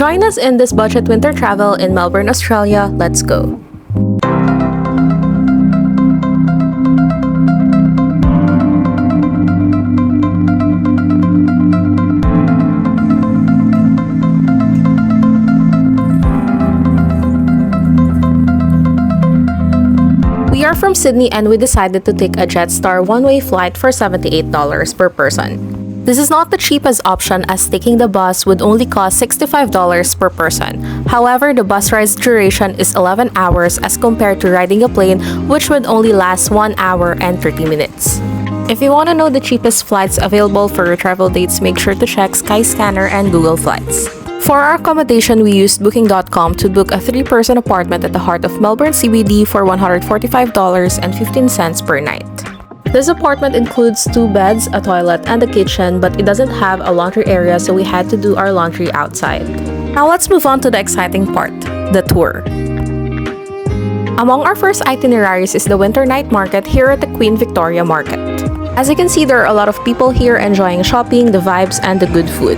Join us in this budget winter travel in Melbourne, Australia. Let's go! We are from Sydney and we decided to take a Jetstar one-way flight for $78 per person. This is not the cheapest option as taking the bus would only cost $65 per person. However, the bus ride's duration is 11 hours as compared to riding a plane which would only last 1 hour and 30 minutes. If you want to know the cheapest flights available for your travel dates, make sure to check Skyscanner and Google Flights. For our accommodation, we used Booking.com to book a 3-person apartment at the heart of Melbourne CBD for $145.15 per night. This apartment includes 2 beds, a toilet, and a kitchen, but it doesn't have a laundry area, so we had to do our laundry outside. Now let's move on to the exciting part, the tour. Among our first itineraries is the winter night market here at the Queen Victoria Market. As you can see, there are a lot of people here enjoying shopping, the vibes, and the good food.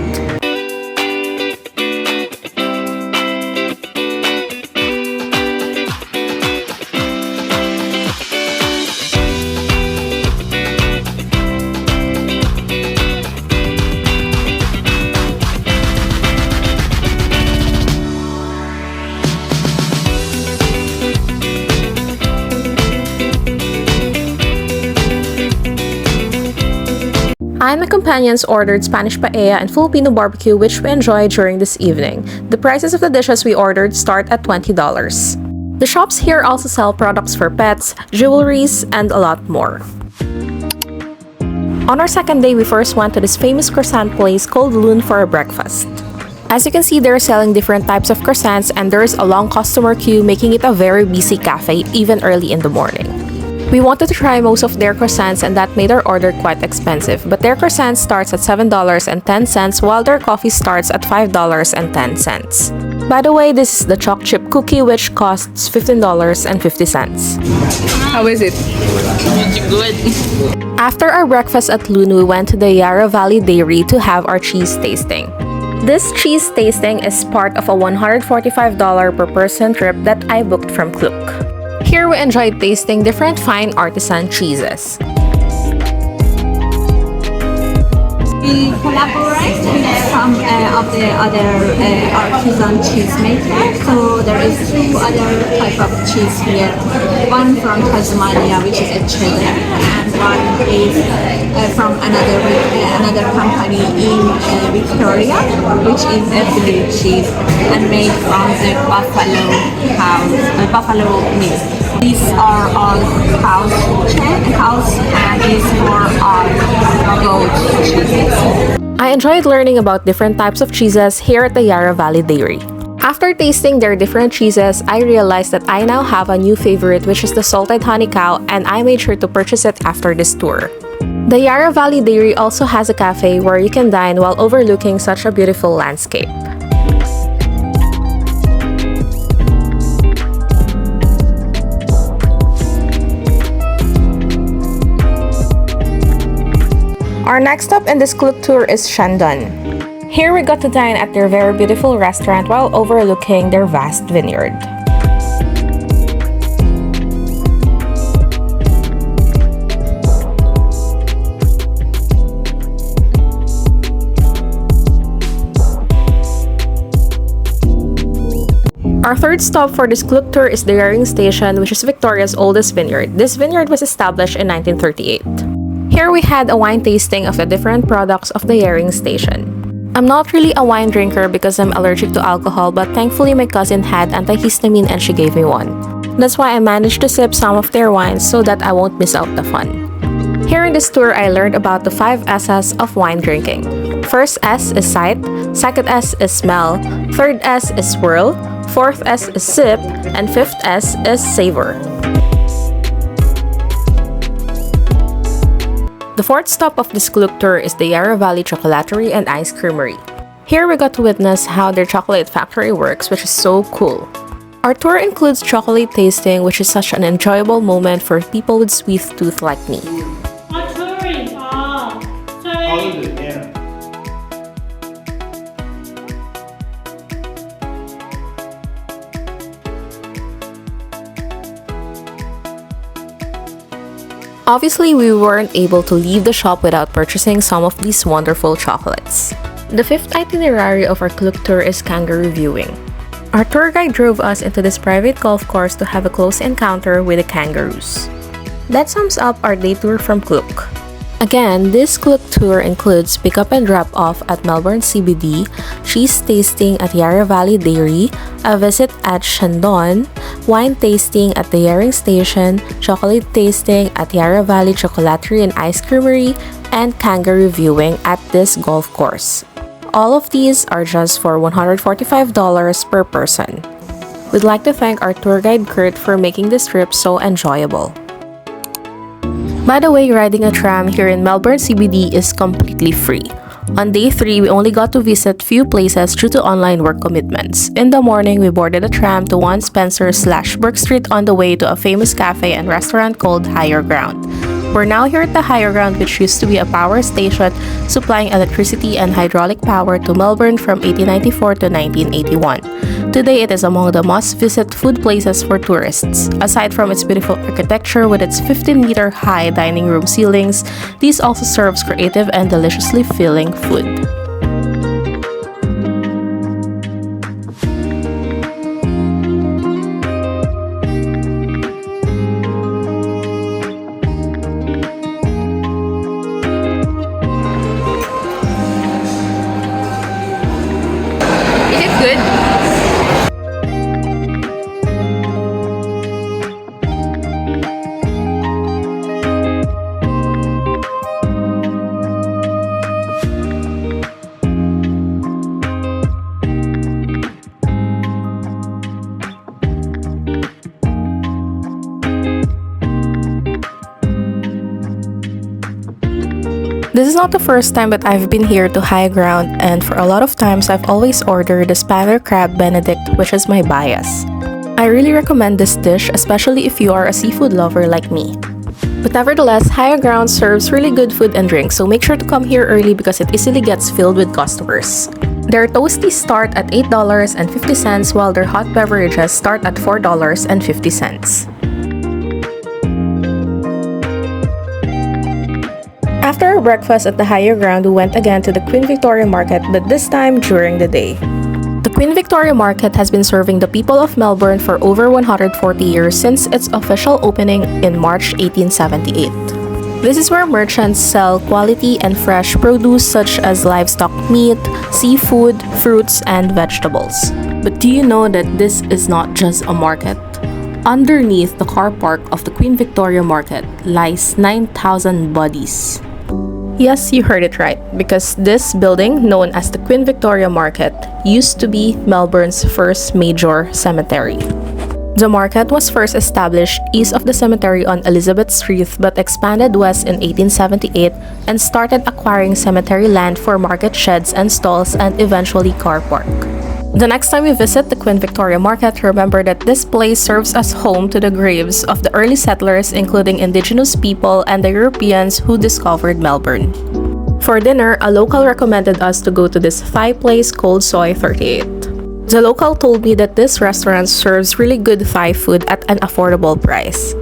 I and my companions ordered Spanish paella and Filipino barbecue, which we enjoyed during this evening. The prices of the dishes we ordered start at $20. The shops here also sell products for pets, jewelries, and a lot more. On our second day, we first went to this famous croissant place called Loon for a breakfast. As you can see, they're selling different types of croissants and there's a long customer queue, making it a very busy cafe even early in the morning. We wanted to try most of their croissants and that made our order quite expensive, but their croissant starts at $7.10 while their coffee starts at $5.10. By the way, this is the choc chip cookie which costs $15.50. How is it? It's good. After our breakfast at Loon, we went to the Yarra Valley Dairy to have our cheese tasting. This cheese tasting is part of a $145 per person trip that I booked from Klook. Here we enjoyed tasting different fine artisan cheeses. We collaborate with some of the other artisan cheese makers. So there is 2 other type of cheese here. One from Tasmania, which is a cheddar, and one is from another company in Victoria, which is a blue cheese and made from the buffalo meat. These are all cows and is for all goat cheeses. I enjoyed learning about different types of cheeses here at the Yarra Valley Dairy. After tasting their different cheeses, I realized that I now have a new favorite, which is the salted honey cow, and I made sure to purchase it after this tour. The Yarra Valley Dairy also has a cafe where you can dine while overlooking such a beautiful landscape. Our next stop in this Klook tour is Shandon. Here we got to dine at their very beautiful restaurant while overlooking their vast vineyard. Our third stop for this Klook tour is the Rearing Station, which is Victoria's oldest vineyard. This vineyard was established in 1938. Here we had a wine tasting of the different products of the Rearing Station. I'm not really a wine drinker because I'm allergic to alcohol, but thankfully my cousin had antihistamine and she gave me one. That's why I managed to sip some of their wines so that I won't miss out the fun. Here in this tour, I learned about the 5 S's of wine drinking. First S is sight, second S is smell, third S is swirl, fourth S is sip, and fifth S is savor. The fourth stop of this Klook tour is the Yarra Valley Chocolatery and Ice Creamery. Here we got to witness how their chocolate factory works, which is so cool. Our tour includes chocolate tasting, which is such an enjoyable moment for people with sweet tooth like me. Obviously, we weren't able to leave the shop without purchasing some of these wonderful chocolates. The fifth itinerary of our Klook tour is kangaroo viewing. Our tour guide drove us into this private golf course to have a close encounter with the kangaroos. That sums up our day tour from Klook. Again, this Klook tour includes pick-up and drop-off at Melbourne CBD, cheese tasting at Yarra Valley Dairy, a visit at Shandon, wine tasting at the Yarring Station, chocolate tasting at Yarra Valley Chocolaterie and Ice Creamery, and kangaroo viewing at this golf course. All of these are just for $145 per person. We'd like to thank our tour guide Kurt for making this trip so enjoyable. By the way, riding a tram here in Melbourne CBD is completely free. On day 3, we only got to visit few places due to online work commitments. In the morning, we boarded a tram to 1 Spencer/Burke Street on the way to a famous cafe and restaurant called Higher Ground. We're now here at the Higher Ground, which used to be a power station supplying electricity and hydraulic power to Melbourne from 1894 to 1981. Today, it is among the must-visit food places for tourists. Aside from its beautiful architecture with its 15-meter-high dining room ceilings, this also serves creative and deliciously filling food. Is it good? This is not the first time that I've been here to High Ground, and for a lot of times I've always ordered the Spanner Crab Benedict, which is my bias. I really recommend this dish, especially if you are a seafood lover like me. But nevertheless, High Ground serves really good food and drinks, so make sure to come here early because it easily gets filled with customers. Their toasties start at $8.50 while their hot beverages start at $4.50. After our breakfast at the Higher Ground, we went again to the Queen Victoria Market, but this time during the day. The Queen Victoria Market has been serving the people of Melbourne for over 140 years since its official opening in March 1878. This is where merchants sell quality and fresh produce such as livestock meat, seafood, fruits, and vegetables. But do you know that this is not just a market? Underneath the car park of the Queen Victoria Market lies 9,000 bodies. Yes, you heard it right, because this building, known as the Queen Victoria Market, used to be Melbourne's first major cemetery. The market was first established east of the cemetery on Elizabeth Street but expanded west in 1878 and started acquiring cemetery land for market sheds and stalls and eventually car park. The next time you visit the Queen Victoria Market, remember that this place serves as home to the graves of the early settlers, including Indigenous people and the Europeans who discovered Melbourne. For dinner, a local recommended us to go to this Thai place called Soy 38. The local told me that this restaurant serves really good Thai food at an affordable price.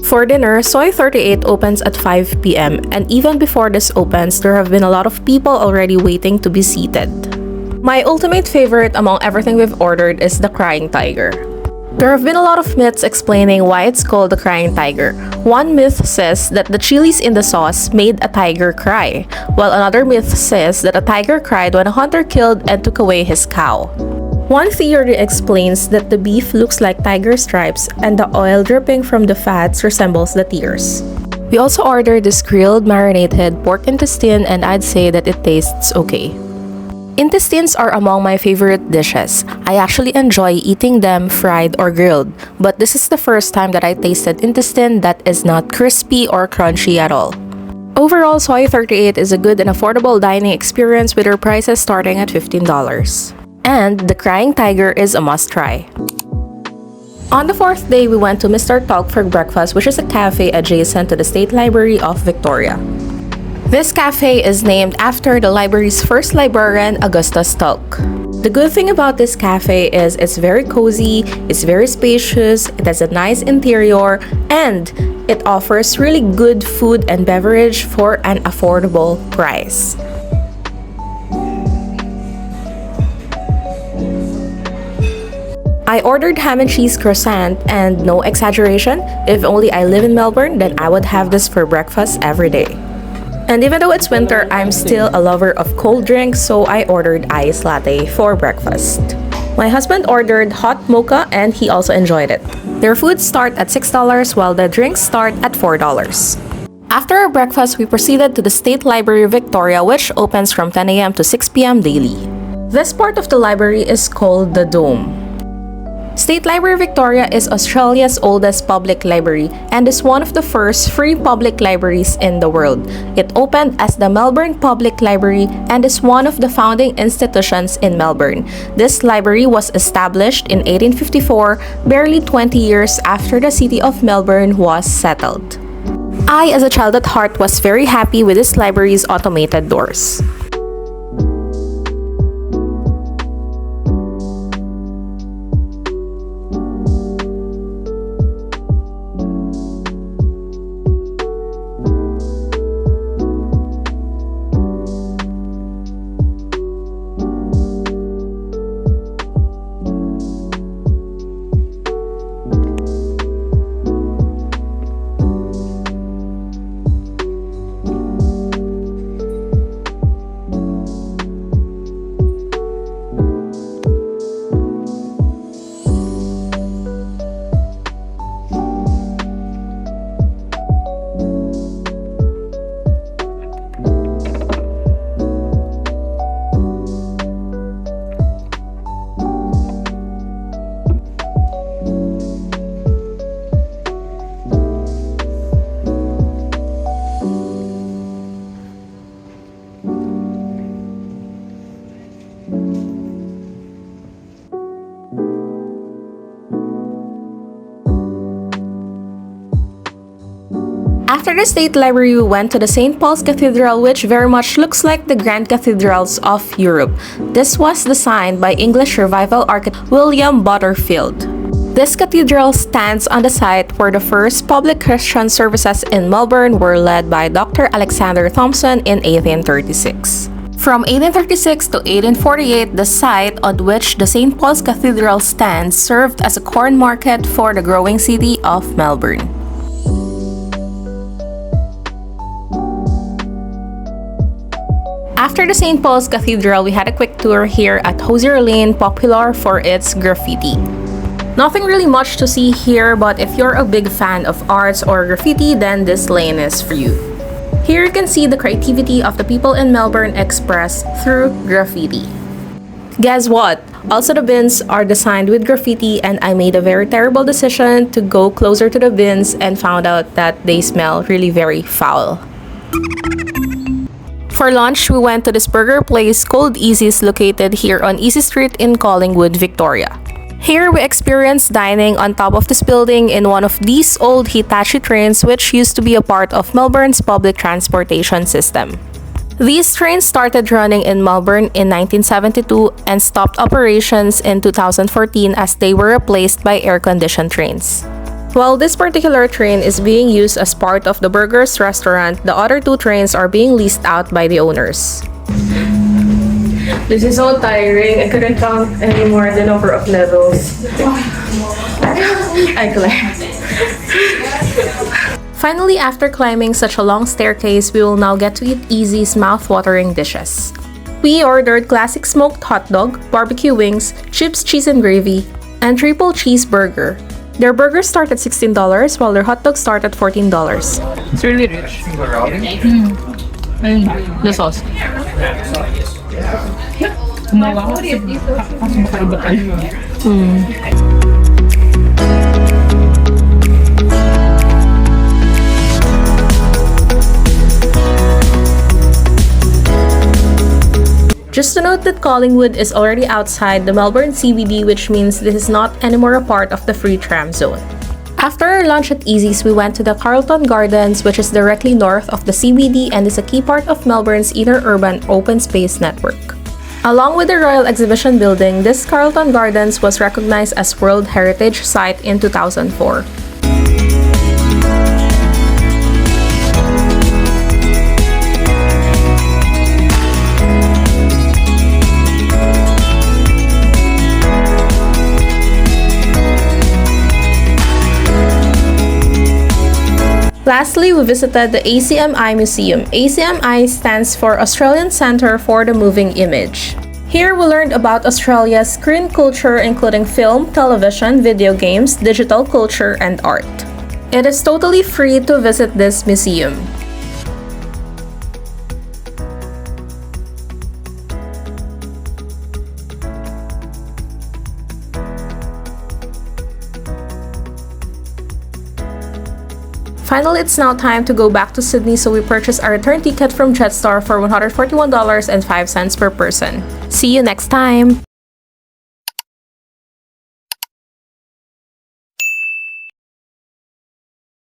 For dinner, Soy 38 opens at 5 p.m. and even before this opens, there have been a lot of people already waiting to be seated. My ultimate favorite among everything we've ordered is the Crying Tiger. There have been a lot of myths explaining why it's called the Crying Tiger. One myth says that the chilies in the sauce made a tiger cry, while another myth says that a tiger cried when a hunter killed and took away his cow. One theory explains that the beef looks like tiger stripes and the oil dripping from the fats resembles the tears. We also ordered this grilled marinated pork intestine and I'd say that it tastes okay. Intestines are among my favorite dishes. I actually enjoy eating them fried or grilled, but this is the first time that I tasted intestine that is not crispy or crunchy at all. Overall, Soy 38 is a good and affordable dining experience with their prices starting at $15. And the Crying Tiger is a must-try. On the fourth day, we went to Mr. Talk for breakfast, which is a cafe adjacent to the State Library of Victoria. This cafe is named after the library's first librarian, Augustus Talk. The good thing about this cafe is it's very cozy, it's very spacious, it has a nice interior, and it offers really good food and beverage for an affordable price. I ordered ham and cheese croissant, and no exaggeration, if only I live in Melbourne, then I would have this for breakfast every day. And even though it's winter, I'm still a lover of cold drinks, so I ordered iced latte for breakfast. My husband ordered hot mocha and he also enjoyed it. Their foods start at $6 while the drinks start at $4. After our breakfast, we proceeded to the State Library of Victoria, which opens from 10 a.m. to 6 p.m. daily. This part of the library is called the Dome. State Library Victoria is Australia's oldest public library and is one of the first free public libraries in the world. It opened as the Melbourne Public Library and is one of the founding institutions in Melbourne. This library was established in 1854, barely 20 years after the city of Melbourne was settled. I, as a child at heart, was very happy with this library's automated doors. After the State Library, we went to the St. Paul's Cathedral, which very much looks like the grand cathedrals of Europe. This was designed by English Revival architect William Butterfield. This cathedral stands on the site where the first public Christian services in Melbourne were led by Dr. Alexander Thomson in 1836. From 1836 to 1848, the site on which the St. Paul's Cathedral stands served as a corn market for the growing city of Melbourne. After the St. Paul's Cathedral, we had a quick tour here at Hosier Lane, popular for its graffiti. Nothing really much to see here, but if you're a big fan of arts or graffiti, then this lane is for you. Here you can see the creativity of the people in Melbourne expressed through graffiti. Guess what? Also, the bins are designed with graffiti, and I made a very terrible decision to go closer to the bins and found out that they smell really very foul. For lunch, we went to this burger place called Easey's, located here on Easey Street in Collingwood, Victoria. Here, we experienced dining on top of this building in one of these old Hitachi trains, which used to be a part of Melbourne's public transportation system. These trains started running in Melbourne in 1972 and stopped operations in 2014 as they were replaced by air-conditioned trains. While this particular train is being used as part of the Burgers restaurant, the other two trains are being leased out by the owners. This is so tiring. I couldn't count anymore the number of levels. I climbed. Finally, after climbing such a long staircase, we will now get to eat Easey's mouth-watering dishes. We ordered classic smoked hot dog, barbecue wings, chips, cheese and gravy, and triple cheeseburger. Their burgers start at $16, while their hot dogs start at $14. It's really rich. The sauce. Just to note that Collingwood is already outside the Melbourne CBD, which means this is not anymore a part of the free tram zone. After our lunch at Easey's, we went to the Carlton Gardens, which is directly north of the CBD and is a key part of Melbourne's inner urban open space network. Along with the Royal Exhibition Building, this Carlton Gardens was recognized as World Heritage Site in 2004. Lastly, we visited the ACMI Museum. ACMI stands for Australian Centre for the Moving Image. Here we learned about Australia's screen culture, including film, television, video games, digital culture, and art. It is totally free to visit this museum. Finally, it's now time to go back to Sydney, so we purchased our return ticket from Jetstar for $141.05 per person. See you next time!